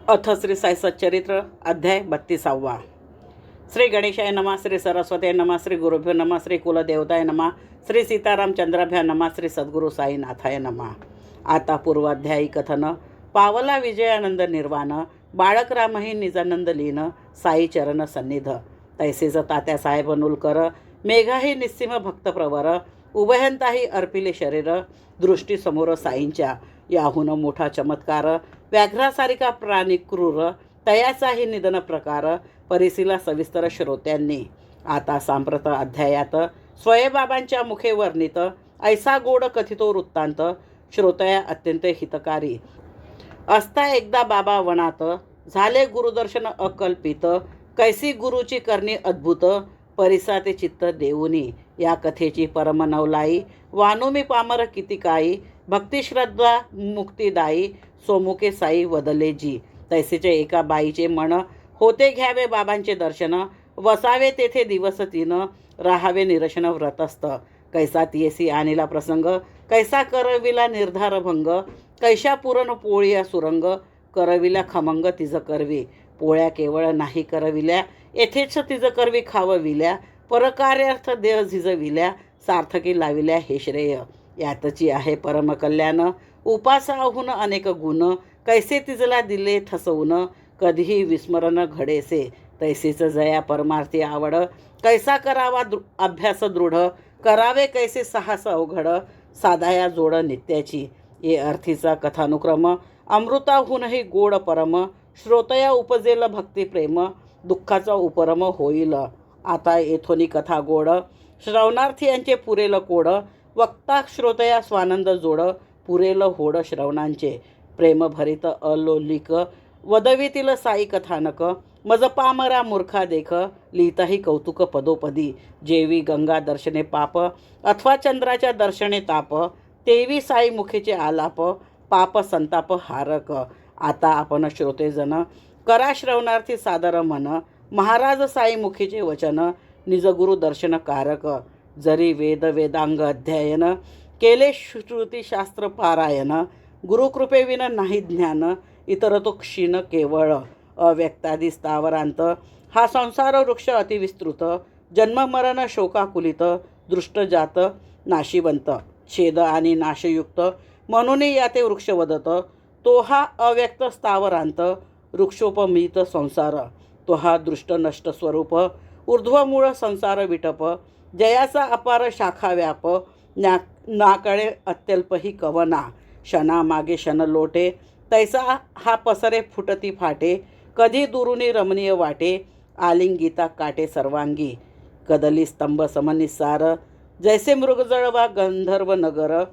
अथ श्री साई सच्चरित्र अध्याय 32. श्री गणेशाय नमः, श्री सरस्वती नमः, श्री गुरुभ्यो नमः, श्री कुलदेवताय नमः, श्री सीतारामचंद्राभ्या नमः, श्री सद्गुरु साईनाथाय नमः. आता पूर्वाध्यायी कथन. पावला विजयानंद निर्वाण, बाळक रामही निजानंद लीन, साई चरण सन्निध. तैसेच तात्या साहेब नुलकर, मेघाही निस्सीम भक्तप्रवर, उभयंताही अर्पिले शरीर, दृष्टी समोर साईंच्या. याहून मोठा चमत्कार, व्याघ्रासारिखा प्राणी क्रूर, तयाचाही निधन प्रकार, परिसीला सविस्तर श्रोत्यांनी. आता सांप्रत अध्यायात स्वयंबाबांच्या मुखे वर्णित ऐसा गोड कथितो वृत्तांत, श्रोतया अत्यंत हितकारी. असता एकदा बाबा वनात, झाले गुरुदर्शन अकल्पित, कैसी गुरुची करणी अद्भुत, परिसाते चित्त देऊनी. या कथेची परम नवलाई, वानुमी पामर किती काही, भक्तिश्रद्धा मुक्तिदायी, सोमुखे साई वदले जी. तैसेचे एका बाईचे मन, होते घ्यावे बाबांचे दर्शन, वसावे तेथे दिवस तीन, राहावे निरशन व्रतस्थ. कैसा तियसी आणिला प्रसंग, कैसा करविला निर्धार भंग, कैशा पुरण पोळ्या सुरंग, करविला खमंग तिज करवी. पोळ्या केवळ नाही करविल्या, येथेच तिज करवी खावविल्या, परकार्यार्थ देह झिजविल्या, सार्थकी लाविल्या हे श्रेय. यातची आहे परमकल्याण, उपासाहून अनेक गुण, कैसे तिजला दिले ठसवून, कधीही विस्मरण घडेसे. तैसेच जया परमार्थी आवड, कैसा करावा अभ्यास दृढ, करावे कैसे साहस अवघड, साधाया जोड नित्याची. ये अर्थीचा कथानुक्रम, अमृताहूनही गोड परम, श्रोतया उपजेल भक्तिप्रेम, दुःखाचा उपरम होईल. आता येथोनी कथा गोड, श्रवणार्थी यांचे पुरेल कोड, वक्ता श्रोतया स्वानंद जोड, पुरेल होड श्रवणांचे. प्रेमभरित अलोलिक, वदवीतील साई कथानक, मज पामरा मूर्खा देख, लिहिताही कौतुक पदोपदी. जेवी गंगा दर्शने पाप, अथवा चंद्राच्या दर्शने ताप, तेवी साई मुखेचे आलाप, पाप संताप हारक. आता आपण श्रोतेजन, करा श्रवणार्थी सादर मन, महाराज साई मुखीचे वचन, निजगुरु दर्शनकारक. जरी वेद वेदांग अध्ययन, केले श्रुतिशास्त्र पारायण, गुरुकृपेविन नाही ज्ञान, इतर तो क्षीण केवळ. अव्यक्तादी स्थावरांत, हा संसार वृक्ष अतिविस्तृत, जन्ममरण शोकाकुलित, दृष्टजात नाशिवंत, छेद आणि नाशयुक्त, म्हणून याते वृक्ष वदत. तो हा अव्यक्त स्थावरांत, वृक्षोपमित संसार, तो हा दृष्ट नष्ट स्वरूप, ऊर्ध्वमूळ संसार विटप, जयाचा अपार शाखा व्याप, नाकळे अत्यल्पही कवना, क्षणामागे क्षण लोटे, तैसा हा पसरे फुटती फाटे, कधी दुरुनी रमणीय वाटे, आलिंगिता काटे सर्वांगी, कदली स्तंभ समनिसार, जैसे मृगजळ वा गंधर्व नगर,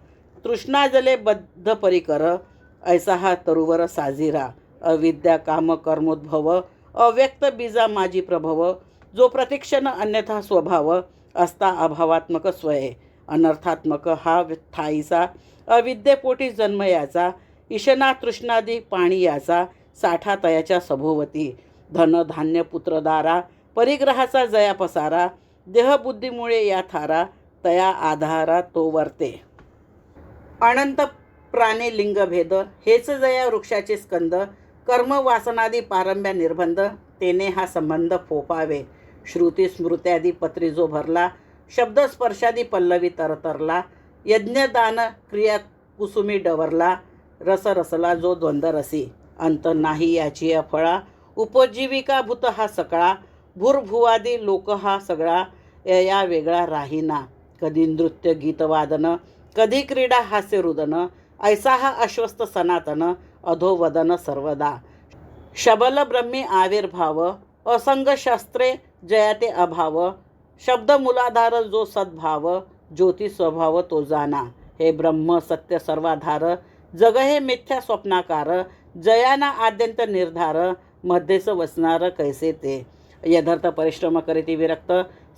तृष्णा जले बद्ध परिकर, ऐसा हा तरुवर साजिरा, अविद्या काम कर्मोद्भव, अव्यक्त बीजा माझी प्रभव, जो प्रतिक्षण अन्यथा स्वभाव, असता अभावात्मक स्वये, अनर्थात्मक हा ठाईचा, अविद्येपोटी जन्म याचा, ईशना तृष्णादी पाणी याचा, साठा तयाच्या सभोवती, धन धान्य पुत्रदारा, परिग्रहाचा जया पसारा, देहबुद्धीमुळे या थारा, तया आधारा तो वर्ते. अनंत प्राणी लिंगभेद, हेच जया वृक्षाचे स्कंद, कर्म वासनादी पारंब्या निर्बंध, तेने हा संबंध फोपावे. श्रुती स्मृत्यादी पत्री जो भरला, शब्द स्पर्शादी पल्लवी तरतरला, यज्ञदान क्रिया कुसुमी डवरला, रस रसला जो द्वंद्वरसी, अंत नाही याची फळा, उपजीविका भूत हा सकळा, भूर्भुवादी लोक हा सगळा, या वेगळा राहीना. कधी नृत्य गीतवादन, कधी क्रीडा हास्य रुदन, ऐसा हा अश्वस्थ सनातन, अधोवदन सर्वदा. शबल ब्रह्मी आविर्भाव, असंग शस्त्रे जयाते अभाव, शब्द मुलाधार जो सद्भाव, ज्योती स्वभाव तो जाना. हे ब्रह्म सत्य सर्वाधार, जग हे मिथ्या स्वप्नाकार, जयाना आद्यंत निर्धार, मध्येच वसनार कैसे ते. यथार्थ परिश्रम करीती विरक्त,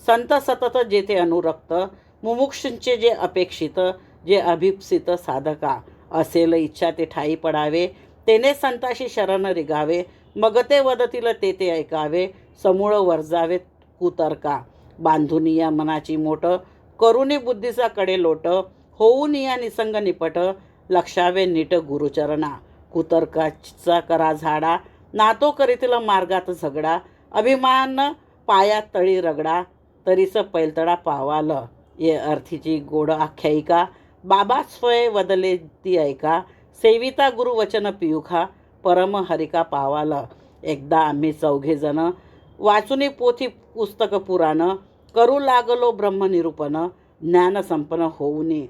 संत सतत जेथे अनुरक्त, मुमुक्षूंचे जे अपेक्षित, जे अभिप्सित साधका, असेल इच्छा ते ठाई पडावे, तेने संताशी शरण रिगावे, मग ते वदतील ते ऐकावे, समूळ वर्जावे कुतर्का. बांधून या मनाची मोठ, करुणी बुद्धीचा कडे लोट, होऊन या निसंग निपट, लक्षावे नीट गुरुचरणा. कुतर्काचा करा झाडा, नातो करीतील मार्गात झगडा, अभिमान पाया तळी रगडा, तरीच पैलतडा पावाल. ये अर्थीची गोड आख्यायिका, बाबा स्वय वदले ती ऐका, सेविता गुरु वचन पियुखा, परम हरिका पावाल. एकदा आम्ही चौघे जण वाचुनी पोथी पुस्तक पुराण, करू लागलो ब्रह्मनिरूपण, ज्ञान संपन्न होऊनी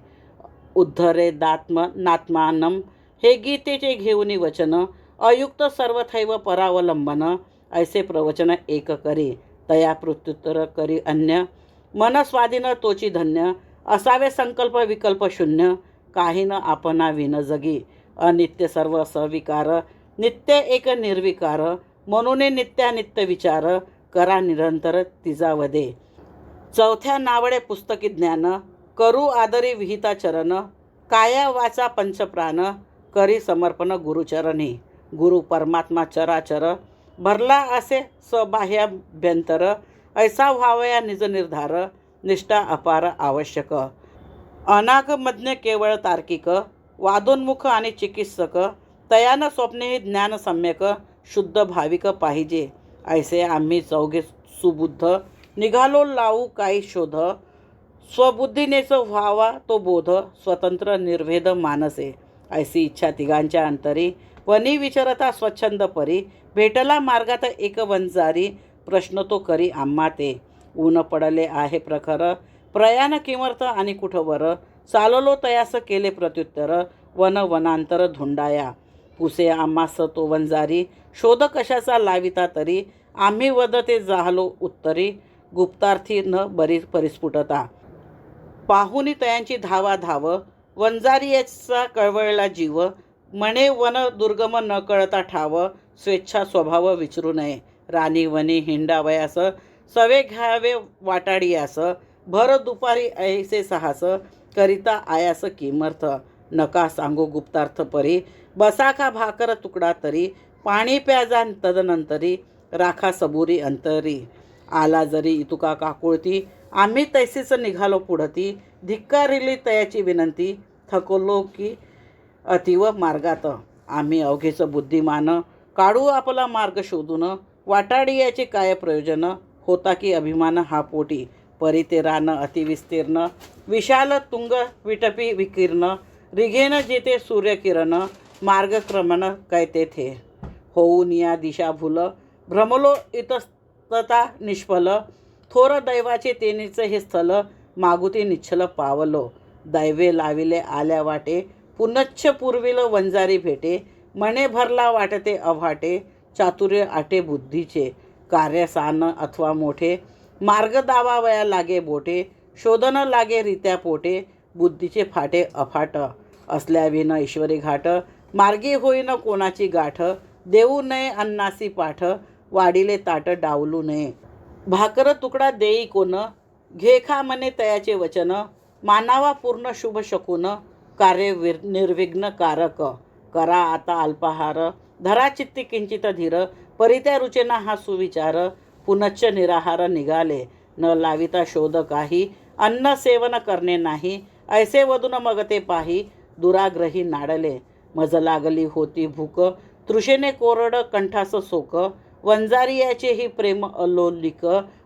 उद्धरे नात्मानम. हे गीतेचे घेऊनी वचन, अयुक्त सर्वथैव परावलंबन, ऐसे प्रवचन एक करी, तया प्रत्युत्तर करी अन्य, मन स्वाधीन तोची धन्य, असावे संकल्प विकल्प शून्य, काही न आपणा विन जगी, अनित्य सर्व सविकार, नित्य एक निर्विकार, म्हणून नित्यानित्य विचार, करा निरंतर तिजावदे. चौथ्या नावडे पुस्तकी ज्ञान, करू आदरी विहिता चरण, काया वाचा पंचप्राण, करी समर्पण गुरुचरणी. गुरु परमात्मा चराचर, भरला असे सबाह्याभ्यंतर, ऐसा व्हावया निज निर्धार, निष्ठा अपार आवश्यक. अनागमज्ञ केवळ तार्किक, वादोन्मुख आणि चिकित्सक, तयान स्वप्नेही ज्ञान सम्यक, शुद्ध भाविक पाहिजे. ऐसे आम्ही चौघे सुबुद्ध, निघालो लावू काही शोध, स्वबुद्धीनेच व्हावा तो बोध, स्वतंत्र निर्भेद मानसे. ऐसी इच्छा तिघांच्या अंतरी, वनी विचरता स्वच्छंद परी, भेटला मार्गात एक वंजारी, प्रश्न तो करी आम्हा ते. ऊन पडले आहे प्रखर, प्रयाण किमर्थ आणि कुठवर, चाललो तयास केले प्रत्युत्तर, वन वनांतर धुंडाया. पुसे आम्हास तो वंजारी, शोध कशाचा लाविता तरी, आम्ही वदते जाहलो उत्तरी, गुप्तार्थी न बरी परिस्फुटता. पाहुनी तयांची धावा धाव, वंजारीचा कळवळला जीव, म्हणे वन दुर्गम न कळता ठाव, स्वेच्छा स्वभाव विचारू नये. राणी वनी हिंडावयास, सवे घ्यावे वाटाडियास, भर दुपारी ऐसे साहस, करिता आयास किमर्थ. नका सांगू गुप्तार्थ परी, बसा का भाकर तुकडा तरी, पाणी प्याजा तदनंतरी, राखा सबुरी अंतरी. आला जरी इतुका काकुळती, आम्ही तैसीच निघालो पुढती, धिक्कारिली तयाची विनंती, थकलो की अतिव मार्गात. आम्ही अवघेच बुद्धिमान, काढू आपला मार्ग शोधून, वाटाडियाचे काय प्रयोजन, होता की अभिमान हा पोटी. परी ते रान अतिविस्तीर्ण, विशाल तुंग विटपी विकीर्ण, रिघेन जेथे सूर्यकिरण, मार्गक्रमण काय तेथे. होऊन या दिशा भूल, भ्रमलो इतस्तता निष्फल, थोर दैवाचे तेनीच हे स्थल, मागुती निच्छल पावलो. दैवे लाविले आल्या वाटे, पुनच्छ पूर्वील वंजारी भेटे, मने भरला वाटते अभाटे, चातुर्य आटे बुद्धीचे, कार्य सान अथवा मोठे, मार्ग दावावया लागे बोटे, शोधन लागे रित्या पोटे, बुद्धीचे फाटे अफाट. असल्याविन ईश्वरी घाट, मार्गी होईन कोणाची गाठ, देऊ नये अन्नासी पाठ, वाढिले ताट डावलू नये. भाकर तुकडा देई कोण, घे खा मने तयाचे वचन, मानावा पूर्ण शुभ शकून, कार्य निर्विघ्न कारक. करा आता अल्पाहार, धरा चित्ती किंचित धीर, परित्या रुचेना हा सुविचार, पुनच्च निराहार निघाले, न लाविता शोध काही, अन्न सेवन करणे नाही, ऐसे वदून मग ते पाही, दुराग्रही नाडले. मज लागली होती भूक, तृषेने कोरड कंठास सोक, वंजारियाचे ही प्रेम अलोलिक,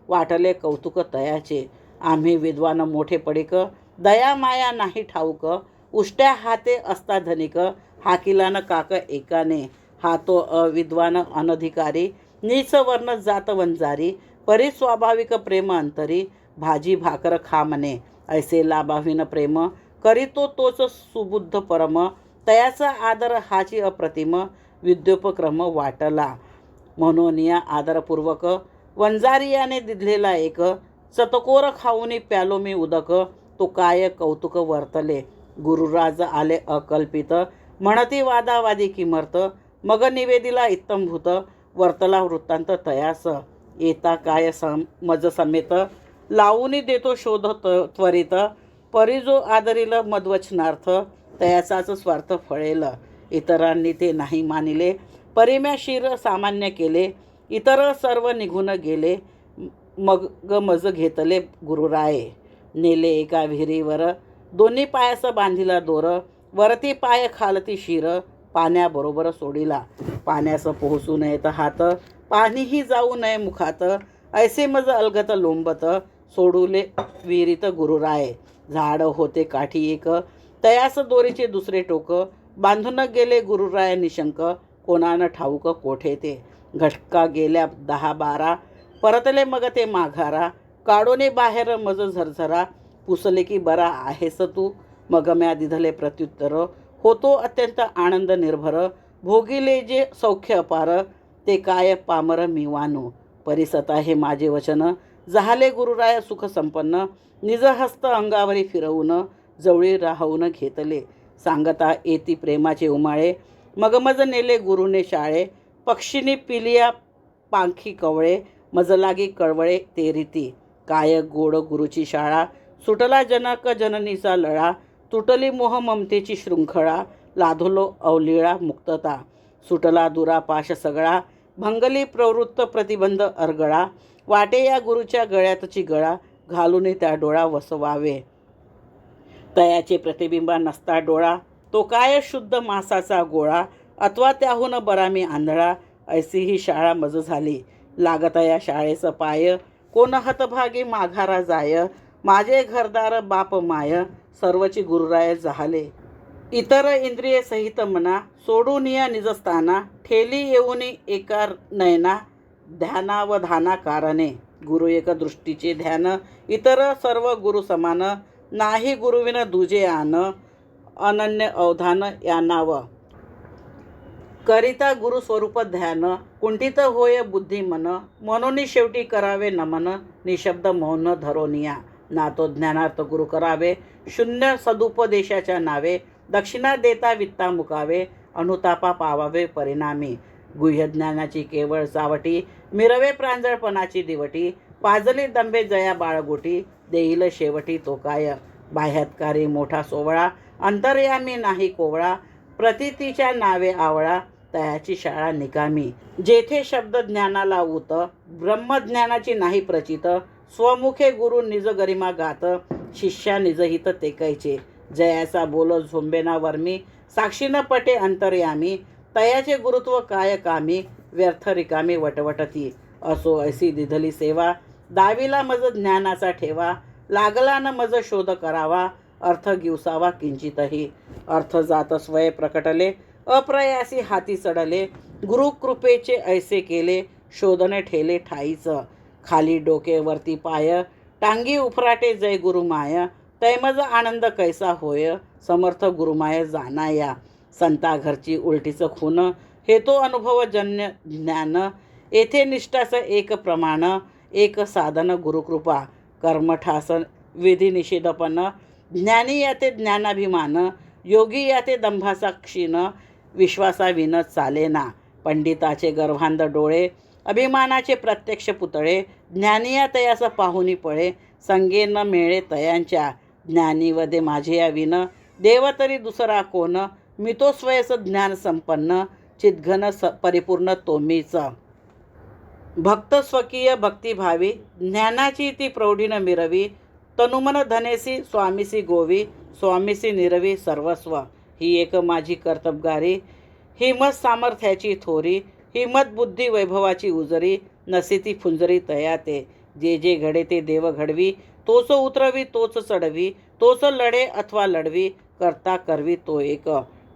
वाटले कौतुक तयाचे. आम्ही विद्वान मोठे पडिक, दया माया नाही ठाऊक, उष्ट्या हाते असता धनिक, हाकिलान काक एकाने. हा तो अविद्वान अनधिकारी, नीच वर्ण जात वंजारी, परिस्वाभाविक प्रेम अंतरी, भाजी भाकर खा मने, ऐसे लाभाविन प्रेम, करीतो तोच सुबुद्ध परम, तयाचा आदर हाची अप्रतिम, विद्योपक्रम वाटला. म्हणून या आदरपूर्वक वंजारियाने दिधलेला एक, चतकोर खाऊनी प्यालो मी उदक, तो काय कौतुक वर्तले. गुरुराज आले अकल्पित, म्हणती वादावादी किमर्थ, मग निवेदिला इत्तंभूत, वर्तला वृत्तांत तयास. येता काय मज समेत, लावूनी देतो शोध त्वरित, परिजो आदरील मद्वचनार्थ, तयाचाच स्वार्थ फळेल. इतरांनी ते नाही मानिले, परिम्या शिर सामान्य केले, इतर सर्व निघून गेले. मग मज घेतले गुरुराये, नेले एका विहिरीवर, दोन्ही पायास बांधिला दोर, वरती पाय खालती शिर, पाण्याबरोबर सोडिला. पाण्यास पोहोचू नयेत हात, पाणीही जाऊ नये मुखात. ऐसे मज अलगत लोंबत, सोडुले विहिरीत गुरुराय. झाड होते काठी एक, तयास दोरीचे दुसरे टोक. बांधून गेले गुरुराय निशंक, कोणानं ठाऊक कोठे ते. घटका गेल्या 10-12, परतले मग ते माघारा. काढोने बाहेर मज झरझरा, पुसले की बरा आहेस तू. मग म्या दिधले प्रत्युत्तर, होतो अत्यंत आनंद निर्भर. भोगिले जे सौख्य अपार, ते काय पामर मी वानू. परिसता हे माझे वचन, झाले गुरुराय सुख संपन्न. निज हस्त अंगावरी फिरवून, जवळी राहून घेतले. सांगता येती प्रेमाचे उमाळे, मग मज नेले गुरुने शाळे. पक्षिनी पिलिया पांखी कवळे, मज लागी कळवळे ते रीती. काय गोड गुरुची शाळा, सुटला जनक जननीचा लळा. तुटली मोह ममतेची शृंखळा, लाधलो अवलिळा मुक्तता. सुटला दुरापाश सगळा, भंगली प्रवृत्त प्रतिबंध अरगळा. वाटे या गुरुच्या गळ्यातची गळा, घालून त्या डोळा वसवावे. तयाचे प्रतिबिंबा नसता डोळा, तो काय शुद्ध मासाचा गोळा. अथवा त्याहून बरा मी आंधळा, ऐसी ही शाळा मज झाली. लागता या शाळेचं पाय, कोण हतभागी माघारा जाय. माझे घरदार बाप माय, सर्वची गुरुराय झाले. इतर इंद्रिय सहित मना, सोडून या निजस्थाना. ठेली येऊन एका नयना, ध्यानावधाना कारणे. गुरु एक दृष्टीचे ध्यान, इतर सर्व गुरु समान. नाही गुरुविन दुजे आन, अनन्य अवधान या नाव. करिता गुरु स्वरूप ध्यान, कुंठित होय बुद्धी मन. म्हणून शेवटी करावे नमन, निशब्द मौन धरोनिया. ना तो ज्ञानार्थ गुरु करावे, शून्य सदुपदेशाच्या नावे. दक्षिणा देता वित्ता मुकावे, अनुतापा पावावे परिणामी. गुह्य ज्ञानाची केवळ चावटी, मिरवे प्रांजळपणाची दिवटी. पाजली दंबे जया बाळगोटी, देईल शेवटी तो काय. बाह्यात्कारी मोठा सोवळा, अंतर्यामी नाही कोवळा. प्रतीतीच्या नावे आवळा, तयाची शाळा निकामी. जेथे शब्द ज्ञानाला उत, ब्रह्मज्ञानाची नाही प्रचित. स्वमुखे गुरु निज गरिमा गात, शिष्या निजहित ते कैचे. जयाचा बोल झोंबेना वर्मी, साक्षीनं पटे अंतर्यामी. तयाचे गुरुत्व काय कामी, व्यर्थ रिकामी वटवटती. असो ऐसी दिधली सेवा, दावीला मज ज्ञानाचा ठेवा. लागला न मज शोध करावा, अर्थ गिवसावा किंचितही. अर्थ जात स्वय प्रकटले, अप्रयासी हाती चढले. गुरुकृपेचे ऐसे केले, शोधने ठेले ठाईच. खाली डोके वरती पाय, टांगी उफराटे जय गुरुमाय. तैमज आनंद कैसा होय, समर्थ गुरुमाय जाणाया. संता घरची उलटीचं खून, हे तो अनुभवजन्य ज्ञान. येथे निष्ठाचं एक प्रमाण, एक साधन गुरुकृपा. कर्मठास विधी निषेधपण, ज्ञानी याते ज्ञानाभिमान. योगी याते दंभाचा क्षीण, विश्वासाविन चालेना. पंडिताचे गर्भांध डोळे, अभिमानाचे प्रत्यक्ष पुतळे. ज्ञानिया तयास पाहुनी पळे, संगे न मिळे तयांच्या. ज्ञानी वदे माझे या विन, देव तरी दुसरा कोण. मी तो स्वयस ज्ञान संपन्न, चिद्घन परिपूर्ण तो मीच. भक्त स्वकीय भक्तिभावी, ज्ञानाची ती प्रौढीन मिरवी. तनुमन धनेसी स्वामीसी गोवी, स्वामीसी निरवी सर्वस्व. ही एक माझी कर्तबगारी, हिमत सामर्थ्याची थोरी. हिमत बुद्धी वैभवाची उजरी, नसिती फुंजरी तया ते. जे जे घडे ते देव घडवी, तोच उतरवी तोच चढवी. तोच लढे अथवा लढवी, करता करवी तो एक.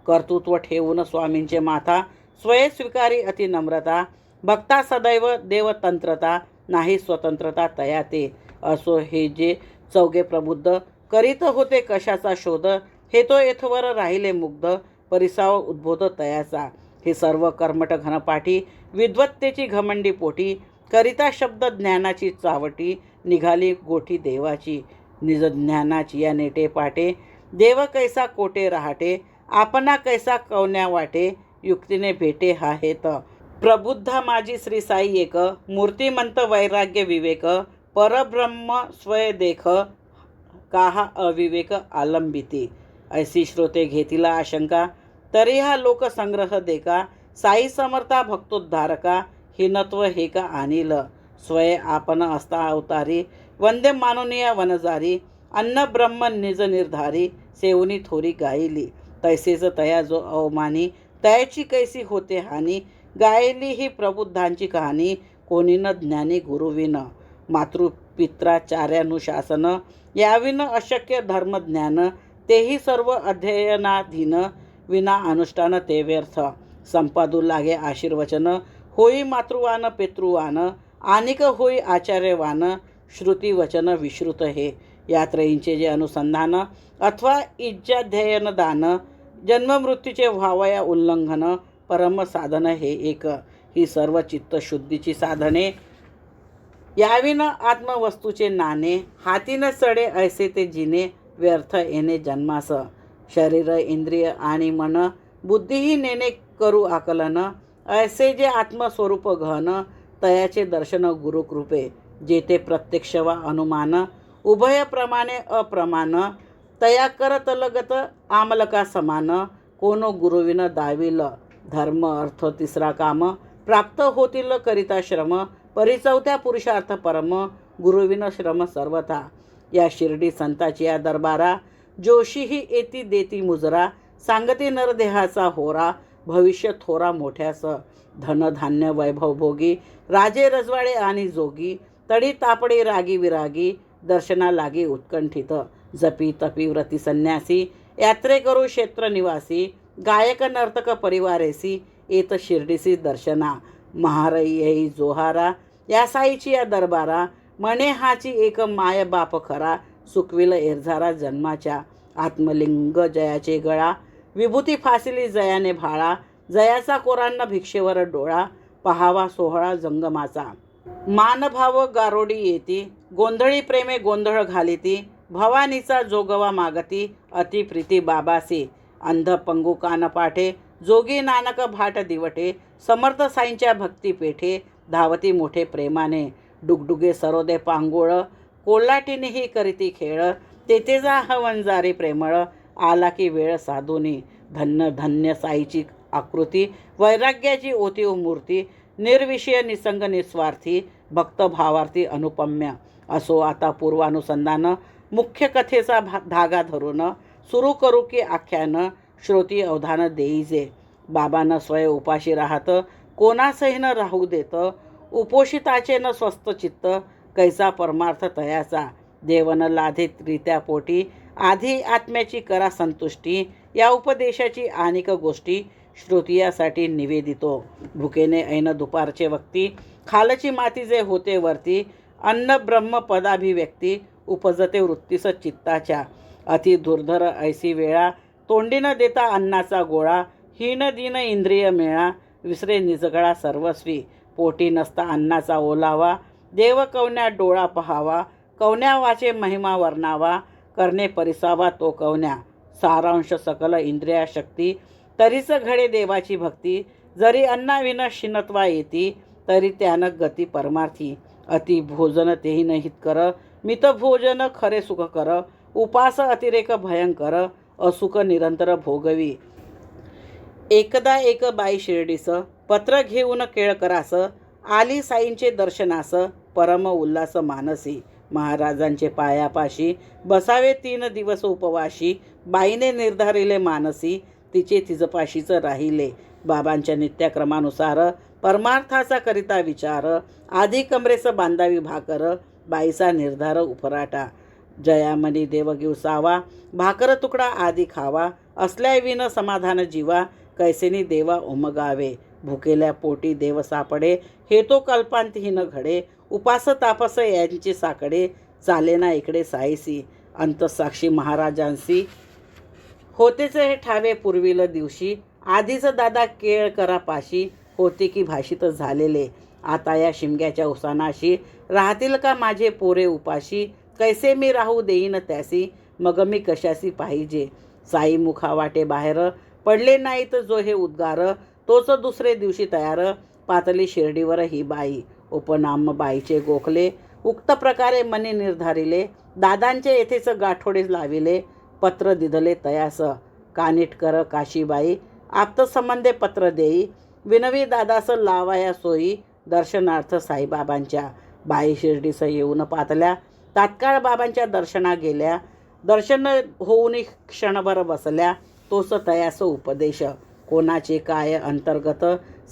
कर्तृत्व ठेवून स्वामींचे माथा, स्वय स्वीकारी अति नम्रता. भक्ता सदैव देवतंत्रता, नाही स्वतंत्रता तया ते. असो हे जे चौघे प्रबुद्ध, करीत होते कशाचा शोध. हे तो येथवर राहिले मुग्ध, परिसाव उद्बोध तयाचा. हे सर्व कर्मठ घनपाठी, विद्वत्तेची घमंडी पोटी. करिता शब्द ज्ञानाची चावटी, निघाली गोठी देवाची. निज ज्ञानाची या नेटे पाटे, देव कैसा कोटे रहाटे. आपणा कैसा कवन्या वाटे, युक्तीने भेटे हा हेत. प्रबुद्धा माझी श्री साई एक, मूर्तिमंत वैराग्य विवेक. परब्रह्म स्वय देख, काहा अविवेक आलंबिती. ऐसी श्रोते घेतीला आशंका, तरी हा लोकसंग्रह देका. साई समर्था भक्तोद्धारका, हिनत्व हे का आणील. स्वय आपण असता अवतारी, वंदे मानुनिया वनजारी. अन्न ब्रह्म निज निर्धारी, सेवनी थोरी गायली. तैसेच तया जो अवमानी, तयाची कैसी होते हानी, गायली ही प्रबुद्धांची कहाणी, कोणी न ज्ञानी गुरुविन, मातृपित्राचार्यानुशासन, याविन अशक्य धर्मज्ञान, तेही सर्व अध्ययनाधीन, विना अनुष्ठान ते व्यर्थ, संपादू लागे आशीर्वचन, होई मातृवान पितृवान, आनिक होई आचार्यवान, श्रुती वचन विश्रुत हे, या त्रयींचे जे अनुसंधान अथवा इज्जाध्ययन दान, जन्ममृत्यूचे व्हावया उल्लंघन, परम साधन हे एक, ही सर्व चित्तशुद्धीची साधने, याविन आत्मवस्तूचे नाणे, हातीन चढे ऐसे ते जिने, व्यर्थ येणे जन्मास, शरीर इंद्रिय आणि मन, बुद्धीही नेणे करू आकलन, ऐसे जे आत्मस्वरूप घन, तयाचे दर्शन गुरुकृपे, जेते प्रत्यक्ष वा अनुमान, उभय प्रमाणे अप्रमाण, तया करतलगत आमलका समान, कोनो गुरुविन दाविल, धर्म अर्थ तिसरा काम, प्राप्त होतील करिता श्रम, परिचौथ्या पुरुषार्थ परम, गुरुविन श्रम सर्वथा, या शिर्डी संताची या दरबारा, जोशीही येती देती मुजरा, सांगती नरदेहाचा होरा, भविष्य थोरा मोठ्यास, धनधान्य वैभव भोगी, राजे रजवाडे आणि जोगी, तडी तापडे रागी विरागी, दर्शना लागी उत्कंठित, जपी तपी व्रती संन्यासी, यात्रे करू क्षेत्र निवासी, गायक नर्तक परिवारेसी, येत शिर्डीसी दर्शना, महारई येई जोहारा, या साईची या दरबारा, म्हणे हाची एक माय बाप खरा, सुकविल एरझारा जन्माच्या, आत्मलिंग जयाचे गळा, विभूती फासिली जयाने भाळा, जयाचा कोरांना भिक्षेवर डोळा, पहावा सोहळा जंगमाचा, मानभाव गारोडी येती, गोंधळी प्रेमे गोंधळ घालिती, भवानीचा जोगवा मागती, अतिप्रीती बाबासी, अंध पंगू कान पाठे, जोगी नानक भाट दिवटे, समर्थ साईंच्या भक्ती पेठे, धावती मोठे प्रेमाने, डुगडुगे सरोदे पांगोळ, कोल्हाटीनेही करीती खेळ, तेथे जा हवंजारी प्रेमळ, आला की वेळ साधुनी, धन्य धन्य साईची आकृती, वैराग्याची ओतीव मूर्ती, निर्विषय निसंग निस्वार्थी, भक्त भावार्थी अनुपम्य, असो आता पूर्वानुसंधान, मुख्य कथेचा धागा धरून, सुरू करू की आख्यान, श्रोती अवधान देईजे, बाबांना स्वय उपाशी राहत, कोणासही न राहू देत, उपोषिताचे न स्वस्थ चित्त, कैसा परमार्थ तयाचा, देवन लाधित रित्या पोटी, आधी आत्म्याची करा संतुष्टी, या उपदेशाची अनेक गोष्टी, श्रोतियासाठी निवेदितो, भुकेने ऐन दुपारचे वक्ती, खालची माती जे होते वरती, अन्न ब्रह्म पदाभिव्यक्ती, उपजते वृत्तीस चित्ताच्या, अति दुर्धर ऐसी वेळा, तोंडी न देता अन्नाचा गोळा, हीन दिन इंद्रिय मेळा, विसरे निजगळा सर्वस्वी, पोटी नसता अन्नाचा ओलावा, देव कवन्या डोळा पहावा, कवन्या वाचे महिमा वर्णावा, करणे परिसावा तो कवन्या, सारांश सकल इंद्रिया शक्ती, तरीच घडे देवाची भक्ती, जरी अन्नाविन शिनत्वा येती, तरी त्यानं गती परमार्थी, अति भोजन तेही नहित कर, मित भोजन खरे सुख कर, उपास अतिरेक भयंकर, असुख निरंतर भोगवी, एकदा एक बाई शिर्डीस, पत्र घेऊन केळकरास, आली साईंचे दर्शनास, परम उल्हास मानसी, महाराजांचे पायापाशी, बसावे 3 दिवस उपवाशी, बाईने निर्धारिले मानसी, तिचे तिजपाशीच राहिले, बाबांच्या नित्यक्रमानुसार, परमार्थाचा करिता विचार, आधी कमरेस बांधावी भाकर, बाईचा निर्धार उपराटा, जयामनी देव घेऊसावा, भाकर तुकडा आधी खावा, असल्याविन समाधान जीवा, कैसेनी देवा उमगावे, भुकेल्या पोटी देव सापडे, हे तो कल्पांतहीन घडे, उपास तापस यांची साकडे, चालेना इकडे साईसी, अंतसाक्षी महाराजांसी, होतेच हे ठावे पूर्वील दिवशी, आधीच दादा केळकरापाशी, होते की भाषित झालेले, आता या शिमग्याच्या उसानाशी, राहतील का माझे पोरे उपाशी, कैसे मी राहू देईन त्यासी, मग मी कशासी पाहिजे, साई मुखा वाटे बाहेर, पडले नाहीत जो हे उद्गार, तोच दुसरे दिवशी तयार, पातली शिर्डीवर ही बाई, उपनाम बाईचे गोखले, उक्त प्रकारे मनी निर्धारिले, दादांचे येथेच गाठोडे लाविले, पत्र दिधले तयास, कानिटकर काशीबाई, आप्तसंबंधे पत्र देई, विनवी दादास लावाया सोयी, दर्शनार्थ साईबाबांच्या, बाई शिर्डीस येऊन पातल्या, तात्काळ बाबांच्या दर्शना गेल्या, दर्शन होऊन क्षणभर बसल्या, तोच तयास उपदेश, कोणाचे काय अंतर्गत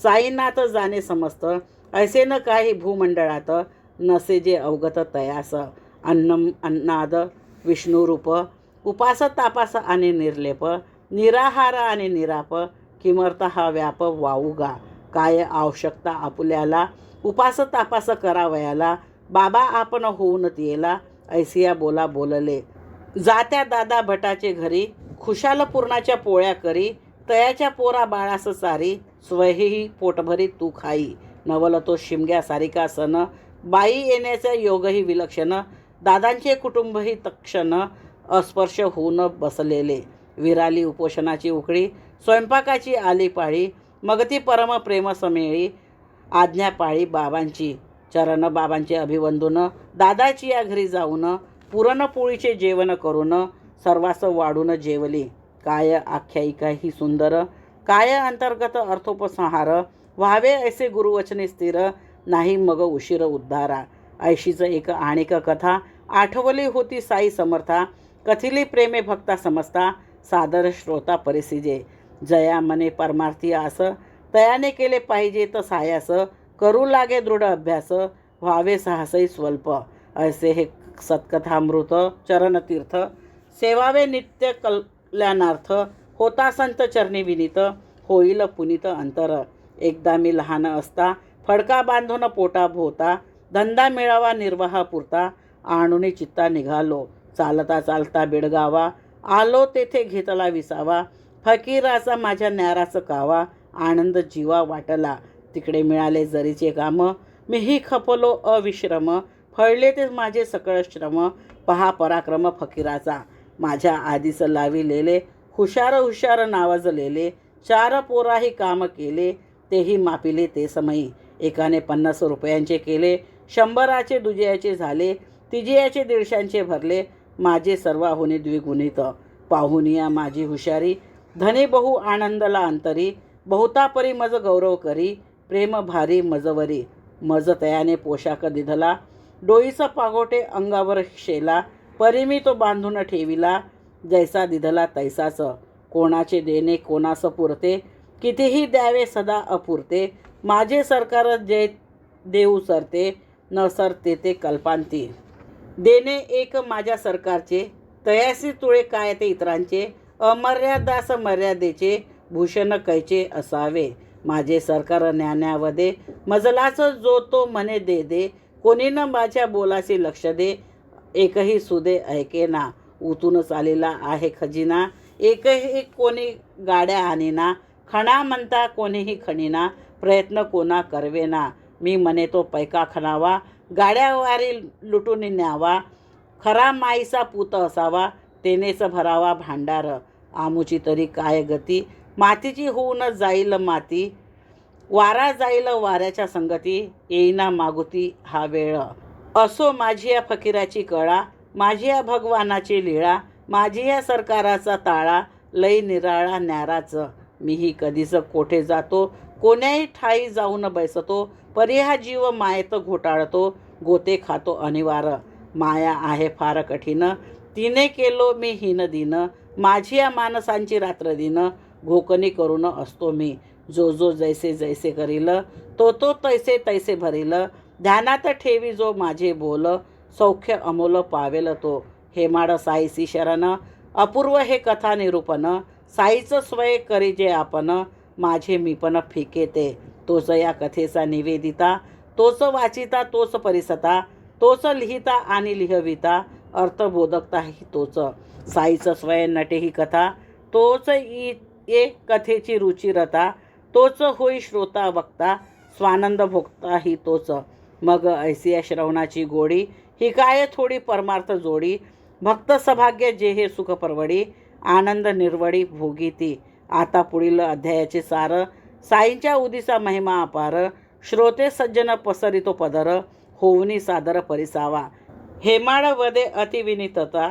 साईनाथ जाणे समस्त. ऐसे न काही भूमंडळात नसे जे अवगत तयास. अन्नम अन्नाद विष्णुरूप उपास तापास आणि निर्लेप. निराहार आणि निराप किमर्थ हा व्याप वाऊगा. काय आवश्यकता आपुल्याला उपास तापास करावयाला. बाबा आपण होऊन तियेला ऐसिया बोला बोलले. जात्या दादा भटाचे घरी खुशाल पूर्णाच्या पोळ्या करी. तयाच्या पोरा बाळास चारी स्वयही पोटभरी तू खाई. नवल तो शिमग्या सारिका सण बाई येण्याचा योगही विलक्षण. दादांचे कुटुंबही तक्षण अस्पर्श होऊन बसलेले. विराली उपोषणाची उकळी स्वयंपाकाची आली पाळी. मग ती परम प्रेम समेळी आज्ञा पाळी बाबांची. चरण बाबांचे अभिवंदून दादाची या घरी जाऊन. पुरणपोळीचे जेवण करून सर्वास वाढून जेवली. काय आख्यायिका ही सुंदर काय अंतर्गत अर्थोपसंहार. व्हावे ऐसे गुरुवचने स्थिर नाही मग उशीर उद्धारा. ऐशीच एक आणिक कथा आठवली होती साई समर्था. कथिली प्रेमे भक्ता समजता सादर श्रोता परिसिजे. जया मने परमार्थी आस तयाने केले पाहिजे तर सायास. करू लागे दृढ अभ्यास व्हावे साहसही स्वल्प. ऐसे हे सत्कथामृत चरणतीर्थ सेवावे नित्य कल्याणार्थ. होता संत चरणी विनीत होईल पुनीत अंतर. एकदा मी लहान असता फडका बांधून पोटा भोवता. धंदा मिळावा निर्वाहा पुरता आणून चित्ता निघालो. चालता चालता बेडगावा आलो तेथे घेतला विसावा. फकीराचा माझ्या न्याराचं कावा आनंद जीवा वाटला. तिकडे मिळाले जरीचे काम मीही खपलो अविश्रम. फळले ते माझे सकळ श्रम पहा पराक्रम फकीराचा. माझ्या आधीच लाविलेले हुशार हुशार नावाजलेले. 4 पोराही काम केले तेही मापिले ते समयी. एकाने 50 रुपयांचे केले 100चे दुजयाचे झाले. तिजयाचे 150 भरले माझे सर्वाहुनी द्विगुणित. पाहुनिया माझी हुशारी धनी बहु आनंदला अंतरी. बहुता परी मज गौरव करी प्रेम भारी मजवरी. मज तयाने पोशाख दिधला डोईचा पागोटे अंगावर शेला. परी मी तो बांधून ठेविला जैसा दिधला तैसाच. कोणाचे देणे कोणास पुरते कितीही द्यावे सदा अपुरते. माझे सरकार जे देऊ सरते न सरते ते कल्पांती. देणे एक माझ्या सरकारचे तयासी तुळे काय ते इतरांचे. अमर्यादास मर्यादेचे भूषण कैचे असावे. माझे सरकार ज्ञानावदे मजलाच जो तो मने दे दे. कोणी न माझ्या बोलाचे लक्ष दे एकही सुदे ऐकेना. उतून चालेला आहे खजिना एकही कोणी गाड्या आणीना. खणा म्हणता कोणीही खणीना प्रयत्न कोणा करवेना. मी म्हणे तो पैका खणावा गाड्यावारी लुटून न्यावा. खरा माईचा पूत असावा तेनेच भरावा भांडार. आमुची तरी काय गती मातीची होऊन जाईल माती. वारा जाईल वाऱ्याच्या संगती येईना मागुती हा वेळ. असो माझी या फकीराची कळा माझी या भगवानाची लीळा. माझी या सरकाराचा ताळा लई निराळा न्याराच. मीही कधीच कोठे जातो कोण्याही ठाई जाऊन बैसतो. परी हा जीव मायेत घोटाळतो गोते खातो अनिवार. माया आहे फार कठीण तिने केलो मी हीन दिन. माझी या माणसांची रात्र दिन घोकणी करून असतो मी. जो जो जैसे जैसे करील तो तो तैसे तैसे भरील. ध्यानात ठेवी जो माझे बोल सौख्य अमोल पावेल तो. हेमाड साईसी शरण अपूर्व हे कथा निरूपण. साईचं स्वय करी जे आपण माझे मीपण फिके ते. तोच या कथेचा निवेदिता तोच वाचिता तोच परिसता. तोच लिहिता आणि लिहविता अर्थबोधकता ही तोच. साईचं स्वय नटे ही कथा तोच ये कथेची रुचिरता. तोच होई श्रोता वक्ता स्वानंद भोगता ही तोच. मग ऐसिया श्रवणाची गोडी ही काय थोडी परमार्थ जोडी. भक्त सभाग्य जे हे सुख परवडी आनंद निर्वडी भोगी ती. आता पुढील अध्यायाचे सार. साईंच्या उदीचा महिमा अपार श्रोते सज्जन पसरितो पदर होऊनी सादर परिसावा. हेमाड वदे अतिविनितता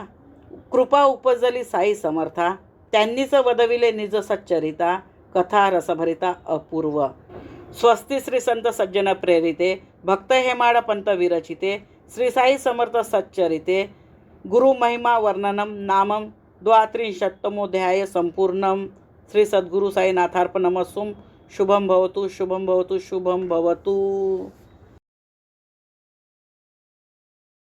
कृपा उपजली साई समर्था. त्यांनीच वदविले निज सच्चरिता कथा रसभरिता अपूर्व. स्वस्ती श्री संत सज्जन प्रेरिते भक्त हेमाड पंत विरचिते श्री साई समर्थ सच्चरिते. गुरु महिमा वर्णनम नामम 32 संपूर्णम. श्री सद्गुरू साईनाथार्पणमस्तु. शुभम भवतु शुभम भवतु शुभम भवतु.